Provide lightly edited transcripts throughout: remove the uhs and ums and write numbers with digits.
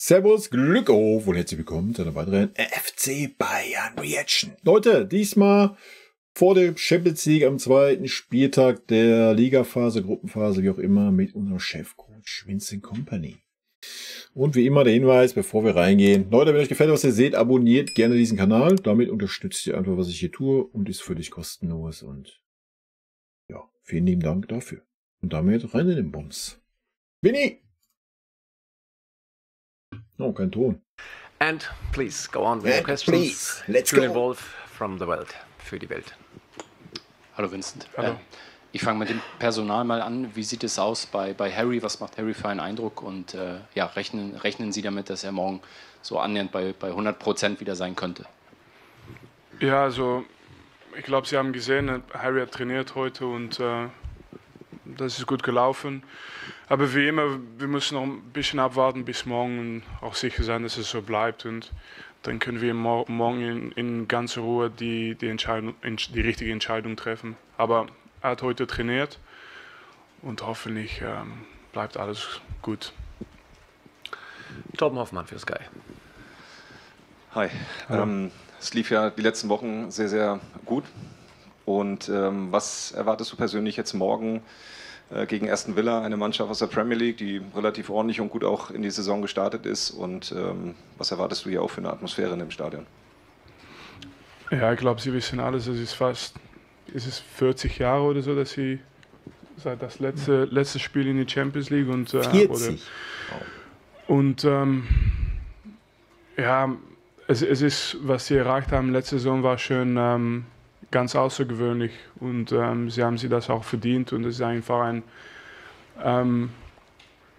Servus, Glück auf und herzlich willkommen zu einer weiteren FC Bayern Reaction. Leute, diesmal vor dem Champions League am zweiten Spieltag der Ligaphase, Gruppenphase, wie auch immer, mit unserem Chefcoach Vincent Kompany. Und wie immer der Hinweis, bevor wir reingehen. Leute, wenn euch gefällt, was ihr seht, abonniert gerne diesen Kanal. Damit unterstützt ihr einfach, was ich hier tue und ist völlig kostenlos. Und ja, vielen lieben Dank dafür. Und damit rein in den Bums. Winnie! Oh, kein Ton. And please go on with your questions. Please, let's to go. Evolve from the Welt, für die Welt. Hallo Vincent. Hallo. Ich fange mit dem Personal mal an. Wie sieht es aus bei Harry? Was macht Harry für einen Eindruck? Und ja, rechnen Sie damit, dass er morgen so annähernd bei 100% wieder sein könnte? Ja, also ich glaube, Sie haben gesehen, Harry hat trainiert heute und das ist gut gelaufen. Aber wie immer, wir müssen noch ein bisschen abwarten bis morgen und auch sicher sein, dass es so bleibt. Und dann können wir morgen in ganzer Ruhe die richtige Entscheidung treffen. Aber er hat heute trainiert und hoffentlich bleibt alles gut. Torben Hoffmann für Sky. Hi. Es lief ja die letzten Wochen sehr, sehr gut. Und was erwartest du persönlich jetzt morgen gegen Aston Villa, eine Mannschaft aus der Premier League, die relativ ordentlich und gut auch in die Saison gestartet ist? Und was erwartest du hier auch für eine Atmosphäre in dem Stadion? Ja, ich glaube, Sie wissen alles. Es ist 40 Jahre oder so, dass Sie seit das letzte Spiel in die Champions League und 40. Ja, es ist, was Sie erreicht haben letzte Saison, war schon ganz außergewöhnlich und Sie haben sie das auch verdient und es ist einfach eine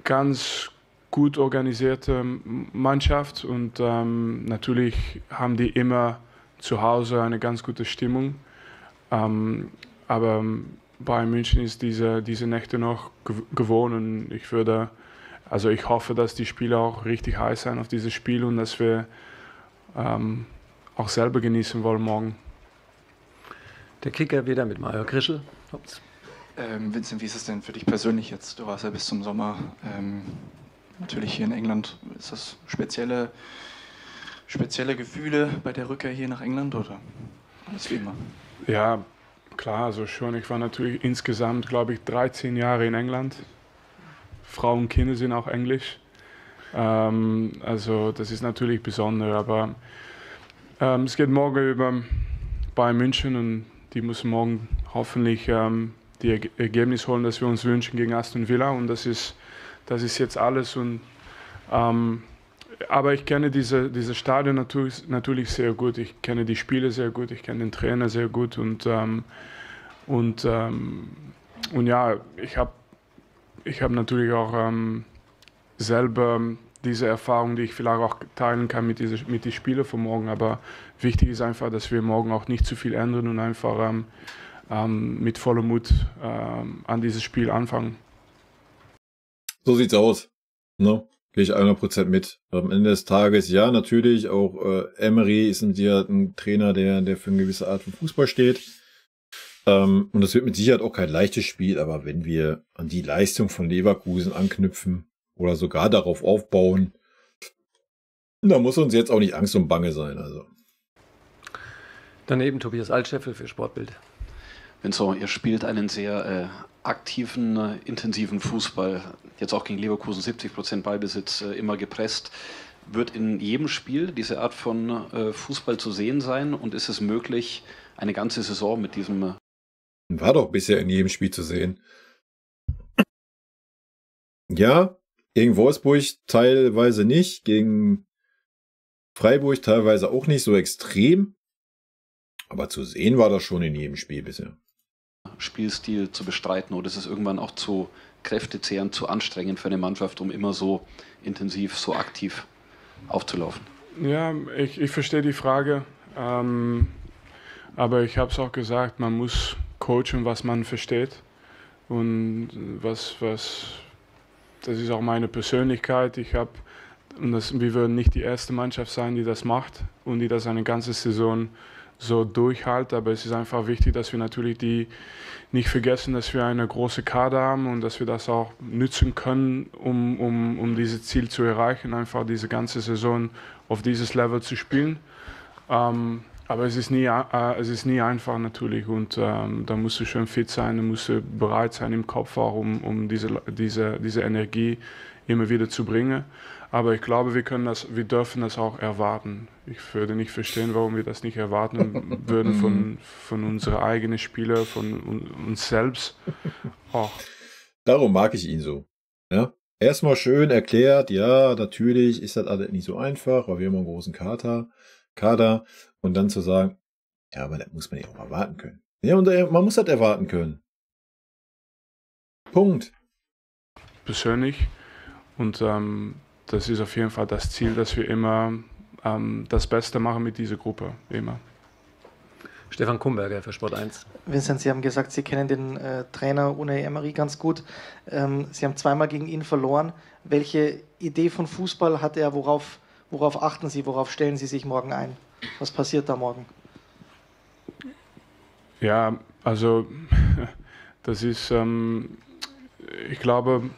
ganz gut organisierte Mannschaft und natürlich haben die immer zu Hause eine ganz gute Stimmung, aber Bayern München ist diese Nächte noch gewohnt und ich hoffe, dass die Spieler auch richtig heiß sind auf dieses Spiel und dass wir auch selber genießen wollen morgen. Der Kicker wieder mit Mario Krischl. Vincent, wie ist es denn für dich persönlich jetzt? Du warst ja bis zum Sommer natürlich hier in England. Ist das spezielle Gefühle bei der Rückkehr hier nach England oder alles wie immer? Ja, klar, also schon. Ich war natürlich insgesamt, glaube ich, 13 Jahre in England. Frauen und Kinder sind auch Englisch. Also das ist natürlich besonders, aber es geht morgen über Bayern München und die müssen morgen hoffentlich die Ergebnis holen, das wir uns wünschen gegen Aston Villa und das ist jetzt alles. Und, aber ich kenne diese Stadion natürlich sehr gut, ich kenne die Spieler sehr gut, ich kenne den Trainer sehr gut und ja, ich habe natürlich auch selber diese Erfahrung, die ich vielleicht auch teilen kann mit den Spielern von morgen. Aber wichtig ist einfach, dass wir morgen auch nicht zu viel ändern und einfach mit vollem Mut an dieses Spiel anfangen. So sieht's aus. Ne? Gehe ich 100% mit. Am Ende des Tages, ja, natürlich, auch Emery ist ein Trainer, der für eine gewisse Art von Fußball steht. Und es wird mit Sicherheit auch kein leichtes Spiel, aber wenn wir an die Leistung von Leverkusen anknüpfen, oder sogar darauf aufbauen, da muss uns jetzt auch nicht Angst und Bange sein. Also. Daneben Tobias Altscheffel für Sportbild. Vincent, ihr spielt einen sehr aktiven, intensiven Fußball. Jetzt auch gegen Leverkusen 70% Ballbesitz, immer gepresst. Wird in jedem Spiel diese Art von Fußball zu sehen sein? Und ist es möglich, eine ganze Saison mit diesem... War doch bisher in jedem Spiel zu sehen. Ja, gegen Wolfsburg teilweise nicht, gegen Freiburg teilweise auch nicht so extrem. Aber zu sehen war das schon in jedem Spiel bisher. Spielstil zu bestreiten oder ist es irgendwann auch zu kräftezehrend, zu anstrengend für eine Mannschaft, um immer so intensiv, so aktiv aufzulaufen? Ja, ich verstehe die Frage, aber ich habe es auch gesagt, man muss coachen, was man versteht und das ist auch meine Persönlichkeit. Wir würden nicht die erste Mannschaft sein, die das macht und die das eine ganze Saison so durchhalten, aber es ist einfach wichtig, dass wir natürlich nicht vergessen, dass wir eine große Kader haben und dass wir das auch nutzen können, um dieses Ziel zu erreichen, einfach diese ganze Saison auf dieses Level zu spielen. Aber es ist nie einfach natürlich und da musst du schon fit sein, da musst du bereit sein im Kopf auch, um diese Energie immer wieder zu bringen. Aber ich glaube, wir dürfen das auch erwarten. Ich würde nicht verstehen, warum wir das nicht erwarten würden von unseren eigenen Spielern, von uns selbst auch. Darum mag ich ihn so. Ja? Erstmal schön erklärt, ja, natürlich ist das alles nicht so einfach, weil wir haben einen großen Kader und dann zu sagen, ja, aber das muss man ja auch erwarten können. Ja, und man muss das erwarten können. Punkt. Persönlich und das ist auf jeden Fall das Ziel, dass wir immer das Beste machen mit dieser Gruppe, immer. Stefan Kumberger für Sport 1. Vincent, Sie haben gesagt, Sie kennen den Trainer Unai Emery ganz gut. Sie haben zweimal gegen ihn verloren. Welche Idee von Fußball hat er? Worauf achten Sie? Worauf stellen Sie sich morgen ein? Was passiert da morgen? Ja, also das ist, ich glaube,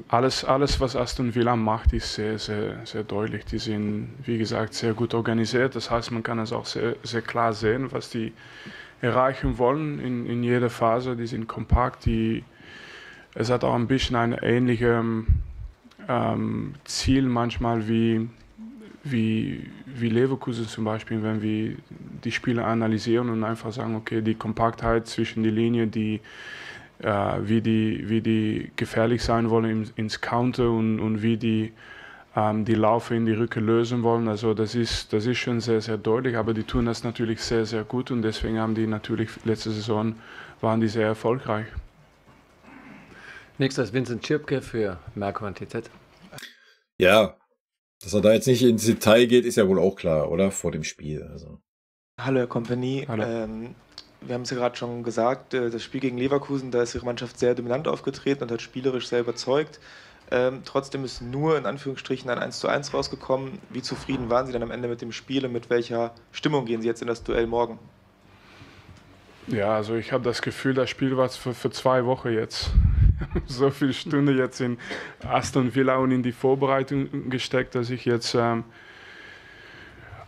alles, was Aston Villa macht, ist sehr, sehr, sehr deutlich. Die sind, wie gesagt, sehr gut organisiert. Das heißt, man kann es auch sehr, sehr klar sehen, was die erreichen wollen in jeder Phase. Die sind kompakt. Es hat auch ein bisschen ein ähnliches Ziel manchmal wie Leverkusen zum Beispiel, wenn wir die Spiele analysieren und einfach sagen, okay, die Kompaktheit zwischen die Linien, wie die gefährlich sein wollen ins Counter und wie die Laufe in die Rücke lösen wollen. Also das ist schon sehr, sehr deutlich, aber die tun das natürlich sehr, sehr gut und deswegen haben die natürlich letzte Saison waren die sehr erfolgreich. Nächster ist Vincent Tschirpke für Merkur und TZ. Ja, dass er da jetzt nicht ins Detail geht, ist ja wohl auch klar, oder? Vor dem Spiel. Also. Hallo Herr Kompanie. Hallo. Wir haben es ja gerade schon gesagt, das Spiel gegen Leverkusen, da ist Ihre Mannschaft sehr dominant aufgetreten und hat spielerisch sehr überzeugt. Trotzdem ist nur in Anführungsstrichen ein 1:1 rausgekommen. Wie zufrieden waren Sie dann am Ende mit dem Spiel und mit welcher Stimmung gehen Sie jetzt in das Duell morgen? Ja, also ich habe das Gefühl, das Spiel war für 2 Wochen jetzt. So viele Stunden jetzt in Aston Villa und in die Vorbereitung gesteckt, dass ich jetzt...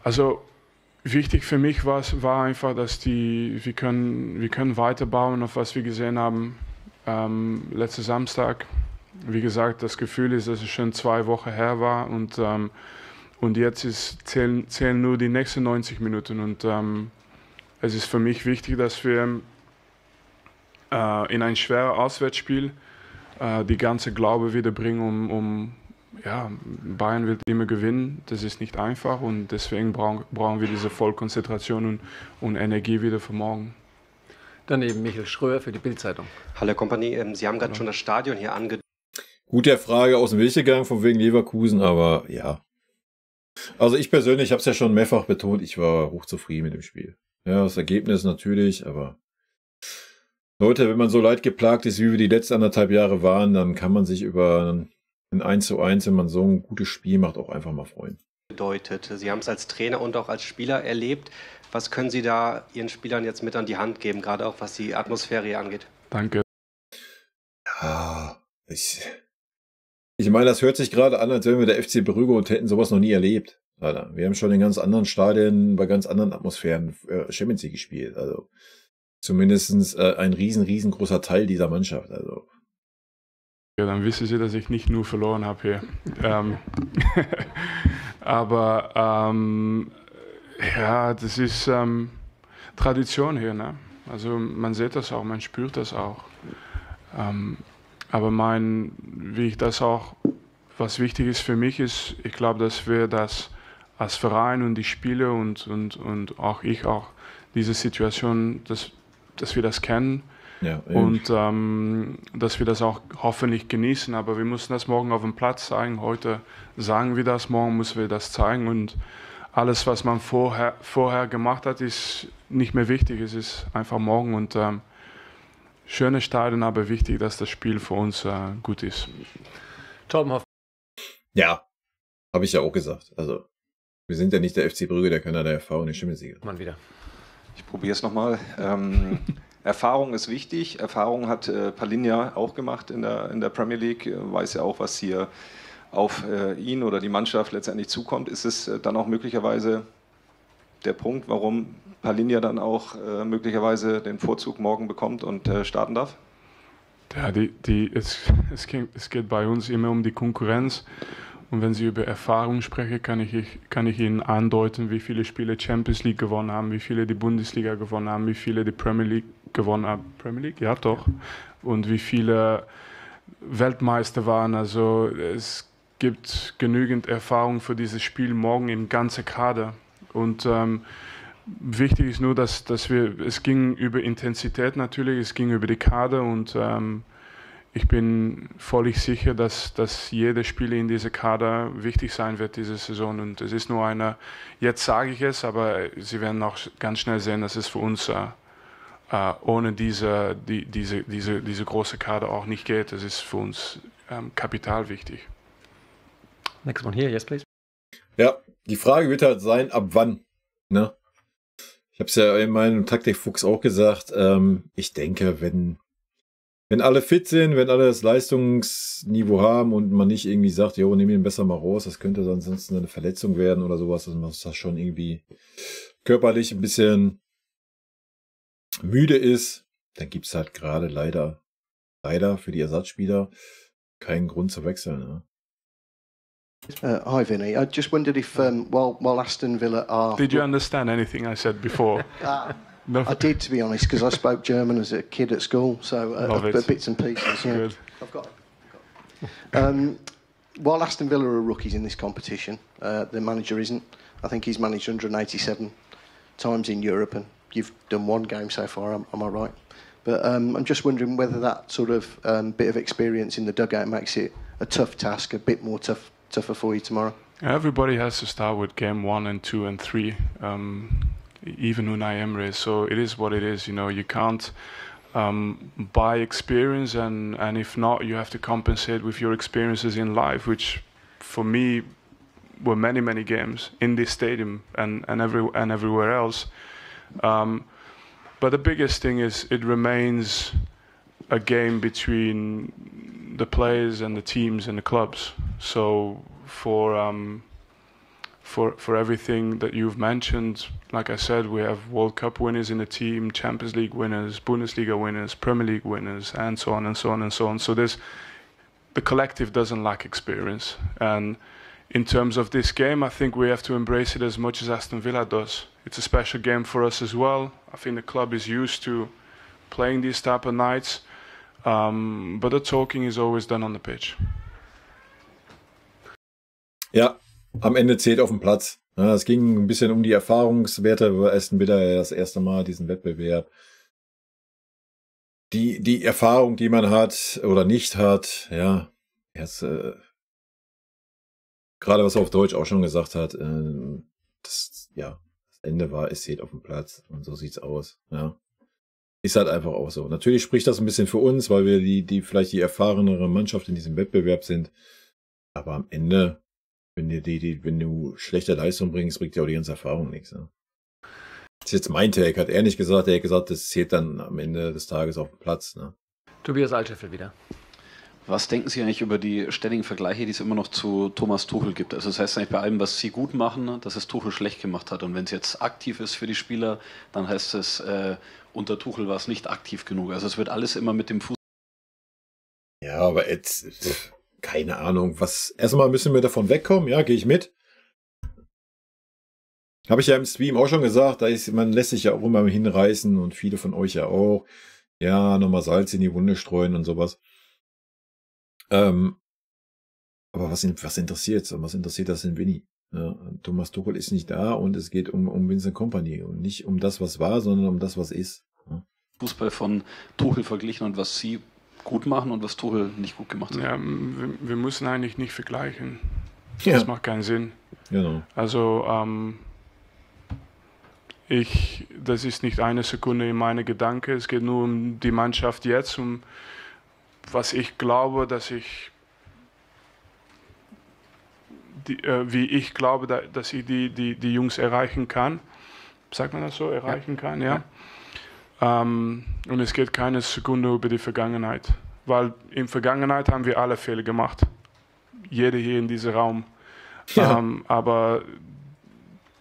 also wichtig für mich war einfach, dass wir können weiterbauen auf was wir gesehen haben letzten Samstag. Wie gesagt, das Gefühl ist, dass es schon 2 Wochen her war und jetzt zählen nur die nächsten 90 Minuten und es ist für mich wichtig, dass wir in ein schweres Auswärtsspiel die ganze Glaube wiederbringen, ja, Bayern wird immer gewinnen, das ist nicht einfach und deswegen brauchen wir diese Vollkonzentration und Energie wieder für morgen. Daneben Michael Schröer für die Bild-Zeitung. Hallo Kompanie, Sie haben gerade schon das Stadion hier Gute Frage aus dem Weg gegangen von wegen Leverkusen, aber ja. Also ich persönlich habe es ja schon mehrfach betont, ich war hochzufrieden mit dem Spiel. Ja, das Ergebnis natürlich, aber Leute, wenn man so leidgeplagt ist, wie wir die letzten 1,5 Jahre waren, dann kann man sich über ein 1:1, wenn man so ein gutes Spiel macht, auch einfach mal freuen. bedeutet. Sie haben es als Trainer und auch als Spieler erlebt. Was können Sie da Ihren Spielern jetzt mit an die Hand geben, gerade auch was die Atmosphäre hier angeht? Danke. Ja, ich meine, das hört sich gerade an, als wären wir der FC Brügge und hätten sowas noch nie erlebt. Alter. Wir haben schon in ganz anderen Stadien, bei ganz anderen Atmosphären Champions League gespielt. Also zumindest ein riesengroßer Teil dieser Mannschaft. Also. Ja, dann wissen Sie, dass ich nicht nur verloren habe hier. Aber ja, das ist Tradition hier. Ne? Also man sieht das auch, man spürt das auch. Aber wie ich das auch, was wichtig ist für mich ist, ich glaube, dass wir das als Verein und die Spieler und auch ich auch diese Situation, dass wir das kennen. Ja, und dass wir das auch hoffentlich genießen. Aber wir müssen das morgen auf dem Platz zeigen. Heute sagen wir das, morgen müssen wir das zeigen. Und alles, was man vorher gemacht hat, ist nicht mehr wichtig. Es ist einfach morgen. Und schöne Stadien, aber wichtig, dass das Spiel für uns gut ist. Torben Hoffmann. Ja, habe ich ja auch gesagt. Also wir sind ja nicht der FC Brügge, der Kanada der erfahrene Champions League. Mann wieder. Ich probiere es nochmal. Erfahrung ist wichtig. Erfahrung hat Palhinha auch gemacht in der Premier League. Weiß ja auch, was hier auf ihn oder die Mannschaft letztendlich zukommt. Ist es dann auch möglicherweise der Punkt, warum Palhinha dann auch möglicherweise den Vorzug morgen bekommt und starten darf? Ja, es geht bei uns immer um die Konkurrenz. Und wenn Sie über Erfahrung sprechen, kann ich Ihnen andeuten, wie viele Spiele Champions League gewonnen haben, wie viele die Bundesliga gewonnen haben, wie viele die Premier League gewonnen haben. Premier League? Ja, doch. Und wie viele Weltmeister waren. Also es gibt genügend Erfahrung für dieses Spiel morgen im ganzen Kader. Und wichtig ist nur, dass es ging über Intensität natürlich, es ging über die Kader und ich bin völlig sicher, dass jeder Spieler in dieser Kader wichtig sein wird diese Saison. Und es ist nur jetzt sage ich es, aber Sie werden auch ganz schnell sehen, dass es für uns ohne diese große Kader auch nicht geht. Das ist für uns kapital wichtig. Next one here, yes please. Ja, die Frage wird halt sein, ab wann, ne? Ich habe es ja in meinem Taktikfuchs auch gesagt, ich denke, wenn alle fit sind, wenn alle das Leistungsniveau haben und man nicht irgendwie sagt, jo, nimm ihn besser mal raus, das könnte dann ansonsten eine Verletzung werden oder sowas, dass man das schon irgendwie körperlich ein bisschen müde ist, dann gibt es halt gerade leider für die Ersatzspieler keinen Grund zu wechseln. Ne? Hi Vinny, I just wondered if while Aston Villa are... Did you understand anything I said before? No. I did, to be honest, because I spoke German as a kid at school, so bits and pieces. Yeah. Good. I've got it. While Aston Villa are rookies in this competition, the manager isn't. I think he's managed 187 times in Europe, and you've done one game so far, am I right? But I'm just wondering whether that sort of bit of experience in the dugout makes it a tough task, a bit more tougher for you tomorrow. Everybody has to start with game 1 and 2 and 3. Even Unai Emery, so it is what it is. You know, you can't buy experience, and if not, you have to compensate with your experiences in life, which for me were many games in this stadium and everywhere else. But the biggest thing is it remains a game between the players and the teams and the clubs. So for everything that you've mentioned, like I said, we have World Cup winners in the team, Champions League winners, Bundesliga winners, Premier League winners, and so on and so on and so on. So the collective doesn't lack experience. And in terms of this game, I think we have to embrace it as much as Aston Villa does. It's a special game for us as well. I think the club is used to playing these type of nights, but the talking is always done on the pitch. Ja, am Ende zählt auf dem Platz. Ja, es ging ein bisschen um die Erfahrungswerte, bei Aston Villa das erste Mal diesen Wettbewerb. Die Erfahrung, die man hat oder nicht hat, ja, jetzt, gerade was er auf Deutsch auch schon gesagt hat, das Ende war, es zählt auf dem Platz und so sieht's aus. Ja. Ist halt einfach auch so. Natürlich spricht das ein bisschen für uns, weil wir vielleicht die erfahrenere Mannschaft in diesem Wettbewerb sind. Aber am Ende, wenn du schlechte Leistung bringst, bringt dir auch die ganze Erfahrung nichts. Ne? Das ist jetzt mein Take, hat er nicht gesagt. Er hat gesagt, das zählt dann am Ende des Tages auf dem Platz. Ne? Tobias Altscheffel wieder. Was denken Sie eigentlich über die ständigen Vergleiche, die es immer noch zu Thomas Tuchel gibt? Also das heißt eigentlich bei allem, was Sie gut machen, dass es Tuchel schlecht gemacht hat. Und wenn es jetzt aktiv ist für die Spieler, dann heißt es, unter Tuchel war es nicht aktiv genug. Also es wird alles immer mit dem Fußball. Ja, aber jetzt, keine Ahnung, erstmal müssen wir davon wegkommen, ja, gehe ich mit. Habe ich ja im Stream auch schon gesagt, man lässt sich ja auch immer hinreißen und viele von euch ja auch. Ja, nochmal Salz in die Wunde streuen und sowas. Aber was interessiert es? Was interessiert das in Winnie? Ja, Thomas Tuchel ist nicht da und es geht um Vincent Kompany und nicht um das, was war, sondern um das, was ist. Ja. Fußball von Tuchel verglichen und was Sie gut machen und was Tuchel nicht gut gemacht hat. Ja, wir müssen eigentlich nicht vergleichen. Das macht keinen Sinn. Genau. Also das ist nicht eine Sekunde in meine Gedanken. Es geht nur um die Mannschaft jetzt, um was ich glaube, wie ich glaube, dass ich die Jungs erreichen kann. sagt man das so, erreichen kann. Ja. Und es geht keine Sekunde über die Vergangenheit, weil in der Vergangenheit haben wir alle Fehler gemacht. Jeder hier in diesem Raum. Ja. Aber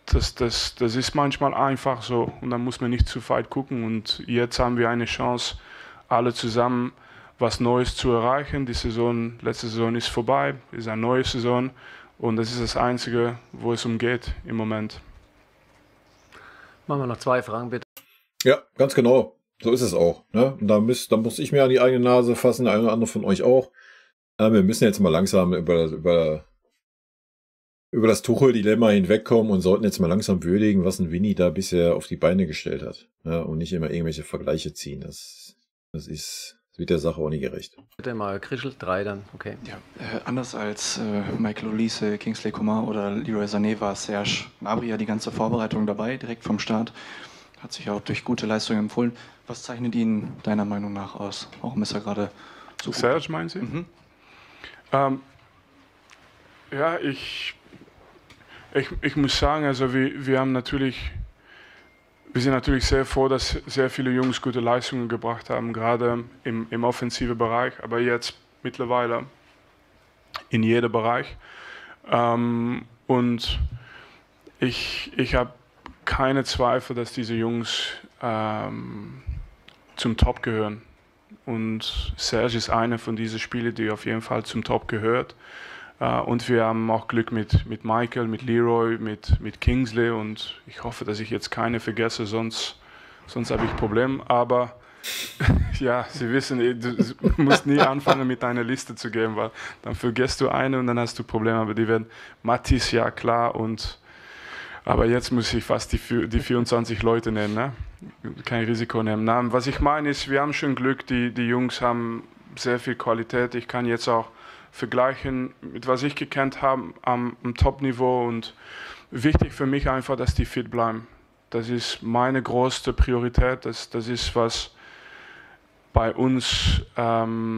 das ist manchmal einfach so und dann muss man nicht zu weit gucken. Und jetzt haben wir eine Chance, alle zusammen was Neues zu erreichen. Die letzte Saison ist vorbei, ist eine neue Saison und das ist das Einzige, wo es umgeht im Moment. Machen wir noch 2 Fragen, bitte. Ja, ganz genau. So ist es auch. Ne? Und da muss ich mir an die eigene Nase fassen, der eine oder andere von euch auch. Wir müssen jetzt mal langsam über das Tuchel-Dilemma hinwegkommen und sollten jetzt mal langsam würdigen, was ein Winnie da bisher auf die Beine gestellt hat. Ja, und nicht immer irgendwelche Vergleiche ziehen. Das wird der Sache auch nicht gerecht. Bitte mal Krischl, 3 dann, okay. Ja, anders als Michael Olise, Kingsley Coman oder Leroy Sané war Serge Gnabry ja die ganze Vorbereitung dabei, direkt vom Start. Hat sich auch durch gute Leistungen empfohlen. Was zeichnet ihn deiner Meinung nach aus? Warum ist er gerade so gut? Serge, meinen Sie? Mhm. Ja, ich muss sagen, also wir sind natürlich sehr froh, dass sehr viele Jungs gute Leistungen gebracht haben, gerade im offensiven Bereich, aber jetzt mittlerweile in jedem Bereich. Und ich habe keine Zweifel, dass diese Jungs zum Top gehören. Und Serge ist einer von diesen Spielern, die auf jeden Fall zum Top gehört. Und wir haben auch Glück mit Michael, mit Leroy, mit Kingsley und ich hoffe, dass ich jetzt keine vergesse, sonst habe ich Probleme. Aber ja, Sie wissen, du musst nie anfangen mit einer Liste zu geben, weil dann vergisst du eine und dann hast du Probleme. Aber die werden Mattis, ja klar, aber jetzt muss ich fast die 24 Leute nennen, ne? Kein Risiko nehmen. Was ich meine ist, wir haben schon Glück, die Jungs haben sehr viel Qualität. Ich kann jetzt auch vergleichen mit was ich gekannt habe am Top-Niveau und wichtig für mich einfach, dass die fit bleiben. Das ist meine größte Priorität. Das ist was bei uns als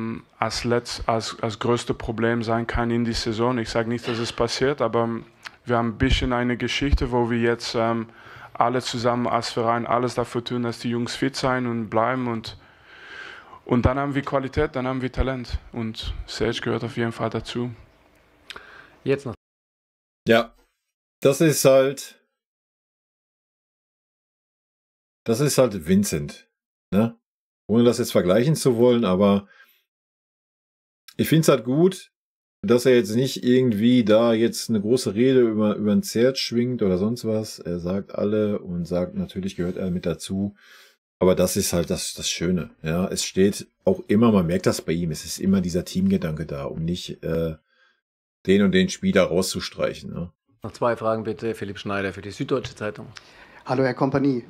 größte Problem sein kann in die Saison. Ich sage nicht, dass es passiert, aber wir haben ein bisschen eine Geschichte, wo wir jetzt alle zusammen als Verein alles dafür tun, dass die Jungs fit sein und bleiben und dann haben wir Qualität, dann haben wir Talent und Serge gehört auf jeden Fall dazu. Jetzt noch. Ja, das ist halt Vincent, ne? Ohne das jetzt vergleichen zu wollen, aber ich finde es halt gut, dass er jetzt nicht irgendwie da jetzt eine große Rede über ein Zert schwingt oder sonst was. Er sagt alle und sagt, natürlich gehört er mit dazu. Aber das ist halt das Schöne. Ja, es steht auch immer, man merkt das bei ihm, es ist immer dieser Teamgedanke da, um nicht den und den Spieler rauszustreichen. Ne? Noch 2 Fragen bitte, Philipp Schneider für die Süddeutsche Zeitung. Hallo Herr Kompanie.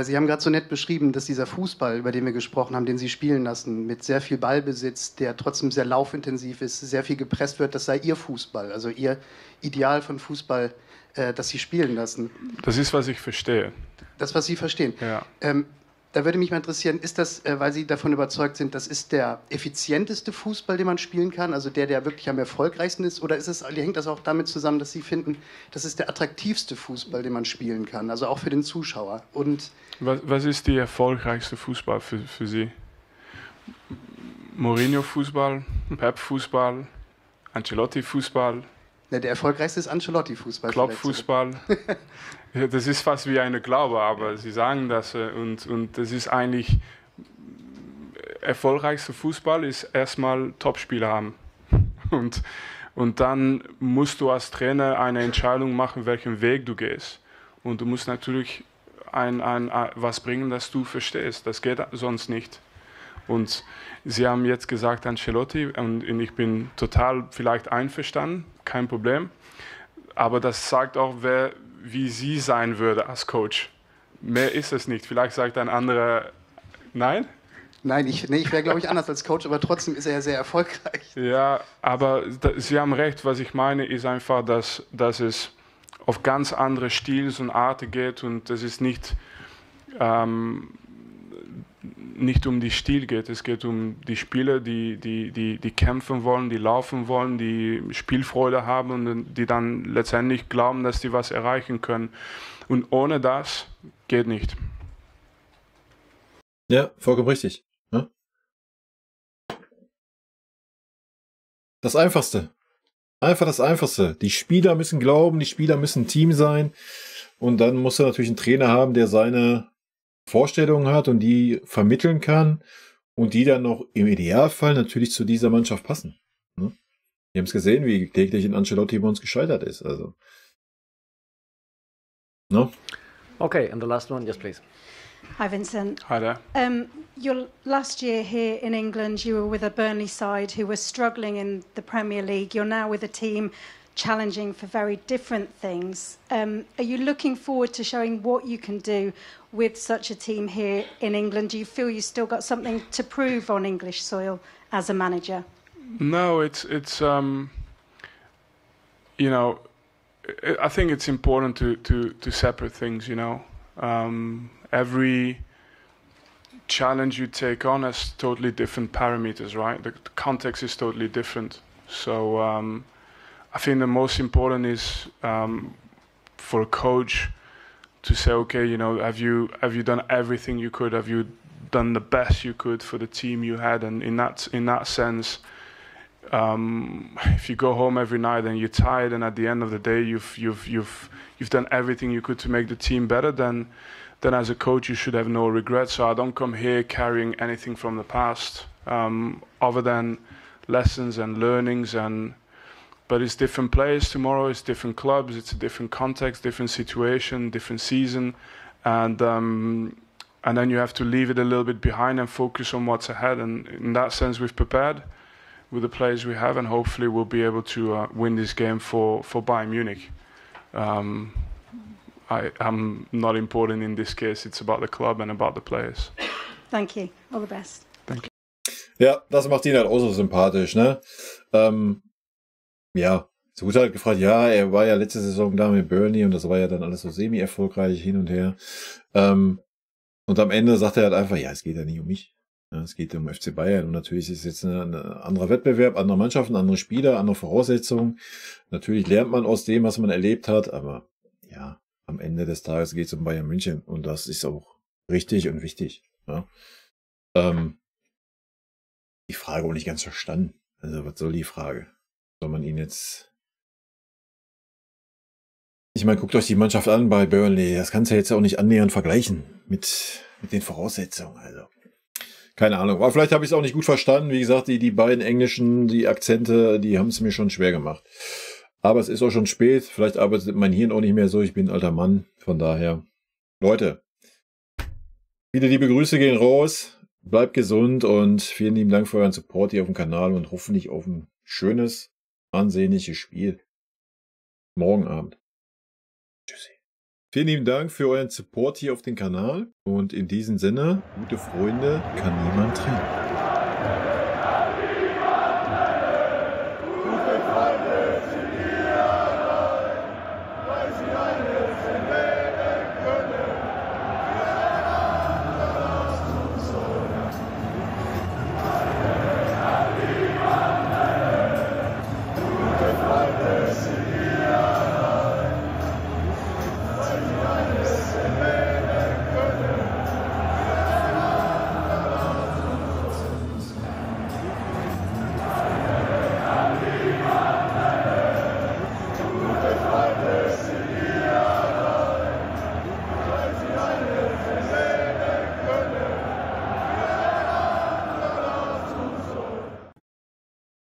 Sie haben gerade so nett beschrieben, dass dieser Fußball, über den wir gesprochen haben, den Sie spielen lassen, mit sehr viel Ballbesitz, der trotzdem sehr laufintensiv ist, sehr viel gepresst wird, das sei Ihr Fußball, also Ihr Ideal von Fußball, das Sie spielen lassen. Das ist, was ich verstehe. Das, was Sie verstehen. Ja. Da würde mich mal interessieren, ist das, weil Sie davon überzeugt sind, das ist der effizienteste Fußball, den man spielen kann, also der wirklich am erfolgreichsten ist, oder hängt das auch damit zusammen, dass Sie finden, das ist der attraktivste Fußball, den man spielen kann, also auch für den Zuschauer? Und was ist der erfolgreichste Fußball für Sie? Mourinho-Fußball, Pep-Fußball, Ancelotti-Fußball? Ne, der erfolgreichste ist Ancelotti-Fußball. Klopp-Fußball. Ja, das ist fast wie eine Glaube, aber Sie sagen das und das ist eigentlich, erfolgreichster Fußball ist erstmal Topspieler haben. Und dann musst du als Trainer eine Entscheidung machen, welchen Weg du gehst. Und du musst natürlich was bringen, das du verstehst. Das geht sonst nicht. Und Sie haben jetzt gesagt Ancelotti und ich bin total vielleicht einverstanden, kein Problem. Aber das sagt auch, wie Sie sein würde als Coach. Mehr ist es nicht. Vielleicht sagt ein anderer, nein? Nein, ich wäre, glaube ich, anders als Coach, aber trotzdem ist er ja sehr erfolgreich. Ja, aber Sie haben recht. Was ich meine, ist einfach, dass es auf ganz andere Stils und Arten geht und das ist nicht nicht um die Stil geht. Es geht um die Spieler, die kämpfen wollen, die laufen wollen, die Spielfreude haben und die dann letztendlich glauben, dass die was erreichen können. Und ohne das geht nicht. Ja, vollkommen richtig. Ja? Das Einfachste. Einfach das Einfachste. Die Spieler müssen glauben, die Spieler müssen ein Team sein. Und dann muss er natürlich einen Trainer haben, der seine Vorstellungen hat und die vermitteln kann und die dann noch im Idealfall natürlich zu dieser Mannschaft passen. Ne? Wir haben es gesehen, wie täglich in Ancelotti bei uns gescheitert ist. Also. No? Okay, and the last one, yes, please. Hi, Vincent. Hi there. Your last year here in England, you were with a Burnley side who were struggling in the Premier League. You're now with a team challenging for very different things. Are you looking forward to showing what you can do with such a team here in England? Do you feel you still got something to prove on English soil as a manager? No, it's you know, I think it's important to separate things, you know. Every challenge you take on has totally different parameters, right? The context is totally different. So I think the most important is for a coach to say, okay, you know, have you done everything you could? Have you done the best you could for the team you had? And in that sense, if you go home every night and you're tired, and at the end of the day you've done everything you could to make the team better, then as a coach you should have no regrets. So I don't come here carrying anything from the past, other than lessons and learnings. But it's different players tomorrow, it's different clubs, it's a different context, different situation, different season, and then you have to leave it a little bit behind and focus on what's ahead. And in that sense, we've prepared with the players we have, and hopefully we'll be able to win this game for Bayern Munich. I'm not important in this case. It's about the club and about the players. Thank you. All the best. Thank you. Ja, das macht ihn halt auch so sympathisch, ne? Ja, so gut halt gefragt, ja, er war ja letzte Saison da mit Burnley und das war ja dann alles so semi-erfolgreich hin und her. Und am Ende sagt er halt einfach, ja, es geht ja nicht um mich. Ja, es geht um FC Bayern und natürlich ist es jetzt ein anderer Wettbewerb, andere Mannschaften, andere Spieler, andere Voraussetzungen. Natürlich lernt man aus dem, was man erlebt hat, aber ja, am Ende des Tages geht es um Bayern München und das ist auch richtig und wichtig. Ja. Die Frage auch nicht ganz verstanden. Also was soll die Frage? Soll man ihn jetzt... Ich meine, guckt euch die Mannschaft an bei Burnley. Das kannst du jetzt auch nicht annähernd vergleichen mit den Voraussetzungen. Also keine Ahnung. Aber vielleicht habe ich es auch nicht gut verstanden. Wie gesagt, die beiden englischen, die Akzente, die haben es mir schon schwer gemacht. Aber es ist auch schon spät. Vielleicht arbeitet mein Hirn auch nicht mehr so. Ich bin ein alter Mann. Von daher, Leute, viele liebe Grüße gehen raus. Bleibt gesund und vielen lieben Dank für euren Support hier auf dem Kanal und hoffentlich auf ein schönes, ansehnliches Spiel morgen Abend. Tschüssi. Vielen lieben Dank für euren Support hier auf dem Kanal und in diesem Sinne, gute Freunde kann niemand trennen.